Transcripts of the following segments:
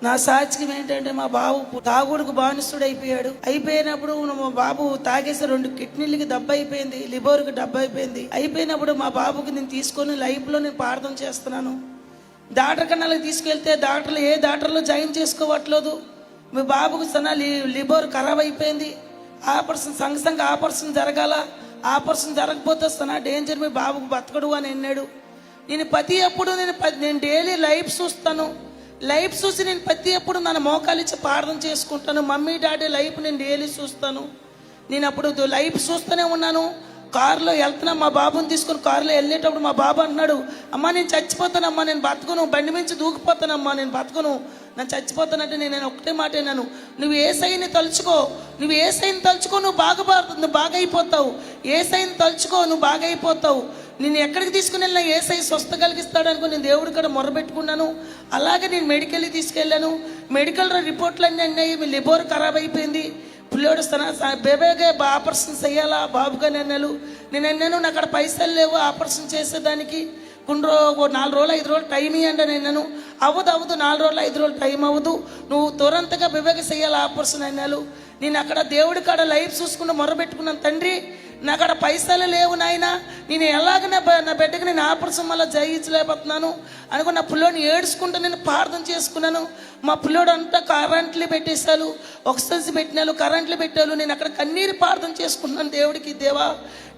నా సాక్ష్యం ఏంటంటే మా బాబు తాగుడుకు బానిస్తుడు అయిపోయినప్పుడు మా బాబు తాగేసి 2 కిడ్నీలకి దెబ్బ అయిపోయింది, లివర్కి దెబ్బ అయిపోయినప్పుడు మా బాబుకి నేను తీసుకొని లైఫ్లో నేను ప్రార్థన చేస్తున్నాను. డాక్టర్ కన్నా తీసుకెళ్తే ఏ డాక్టర్లో జాయిన్ చేసుకోవట్లేదు. మీ బాబుకు లివర్ ఖరాబ్ అయిపోయింది, ఆపరేషన్ సంగ ఆపరేషన్ జరగాల, ఆపరేషన్ జరగకపోతే డేంజర్, మీ బాబుకు బతకడు అని అన్నాడు. నేను ప్రతి ఎప్పుడు నేను డైలీ లైఫ్ చూస్తాను. లైఫ్ చూసి నేను ప్రతి ఎప్పుడు నన్ను మోకాలిచ్చి ప్రార్థన చేసుకుంటాను. మమ్మీ డాడీ లైఫ్ నేను డైలీ చూస్తాను. నేను అప్పుడు లైఫ్ చూస్తూనే ఉన్నాను. కారులో వెళ్తున్నా, మా బాబుని తీసుకుని కారులో వెళ్ళేటప్పుడు మా బాబు అంటున్నాడు, అమ్మా నేను చచ్చిపోతానమ్మా, నేను బతుకును, బండి మించి దూకిపోతానమ్మా, నేను బతుకును, నేను చచ్చిపోతానంటే నేను ఒకటే మాట అన్నాను, నువ్వు ఏసైని తలుచుకో, నువ్వు బాగా అయిపోతావు, ఏసైని తలుచుకో, నువ్వు బాగా అయిపోతావు. నేను ఎక్కడికి తీసుకుని వెళ్ళినా ఏసై స్వస్థ కలిగిస్తాడు అనుకో నేను దేవుడి కాడ మొరబెట్టుకున్నాను. అలాగే నేను మెడికల్కి తీసుకెళ్ళాను. మెడికల్ రిపోర్ట్లు అన్నీ అన్నాయి, మీ లివర్ ఖరాబ్ అయిపోయింది, పిల్లోడు బేబేగా ఆపరేషన్ చేయాలా బాబుగాని అన్నాను. నేను అన్నాను నాకు అక్కడ పైసలు లేవు ఆపరేషన్ చేసేదానికి, 4 రోజులు 5 రోజులు టైం ఇవ్వండి అని అన్నాను. అవ్వదు 4 రోజులు 5 రోజులు టైం అవ్వదు, నువ్వు తురంతగా బేబేగా చేయాలి ఆపరేషన్ అన్నాను. నేను అక్కడ దేవుడి కాడ లైఫ్ చూసుకుని మొరబెట్టుకున్నాను, తండ్రి నాకు అక్కడ పైసలు లేవు నాయన, నేను ఎలాగ నా బిడ్డకి నేను ఆపరేషన్ మళ్ళీ జయించలేకపోతున్నాను అనుకుని నా పిల్లోడిని ఏడ్చుకుంటూ నేను ప్రార్థన చేసుకున్నాను. మా పిల్లోడు అంతా కరెంట్లు పెట్టేశారు, ఆక్సిజన్ పెట్టినారు, కరెంట్లు పెట్టారు. నేను అక్కడ కన్నీరు ప్రార్థన చేసుకున్నాను దేవుడికి, దేవా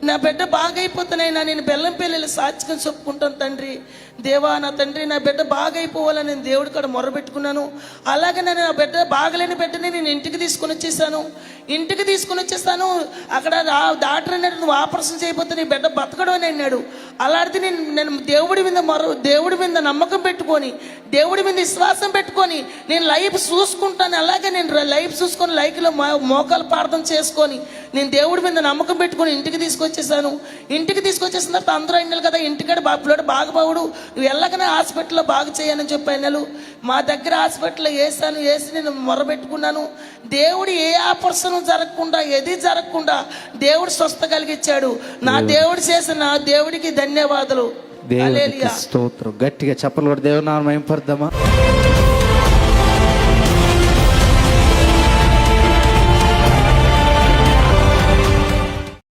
నా బిడ్డ బాగైపోతున్నాయినా, నేను బెల్లం పిల్లలు సాక్షిగా చెప్పుకుంటాను తండ్రి, దేవా నా తండ్రి నా బిడ్డ బాగైపోవాలని నేను దేవుడి కాడ మొరబెట్టుకున్నాను. అలాగే నేను నా బిడ్డ బాగలేని బిడ్డని నేను ఇంటికి తీసుకుని వచ్చేసాను. అక్కడ డాక్టర్ అన్నాడు, నువ్వు ఆపరేషన్ చేయకపోతే నీ బిడ్డ బతకడం అని అన్నాడు. అలాంటిది నేను దేవుడి మీద నమ్మకం పెట్టుకొని, దేవుడి మీద విశ్వాసం పెట్టుకొని నేను లైఫ్ చూసుకుంటాను. అలాగే నేను లైఫ్ చూసుకొని లైఫ్లో మోకాలు ప్రార్థన చేసుకొని నేను దేవుడి మీద నమ్మకం పెట్టుకొని ఇంటికి తీసుకొచ్చేసాను. ఇంటికి తీసుకొచ్చేసిన తర్వాత అందరూ అన్నారు కదా, ఇంటికాడ పిల్లడు బాగుబావుడు, నువ్వు ఎలాగనే హాస్పిటల్లో బాగు చేయని చెప్పి అన్నారు. మా దగ్గర హాస్పిటల్లో వేసి నేను మొరబెట్టుకున్నాను. దేవుడు ఏ ఆపరేషన్ జరగకుండా ఏది జరగకుండా దేవుడు స్వస్థ కలిగించాడు. నా దేవుడు చేసిన దేవుడికి ధన్యవాదాలు. స్తోత్రం. గట్టిగా చెప్పలు కూడా దేవుని నామం మహిమపడదామా.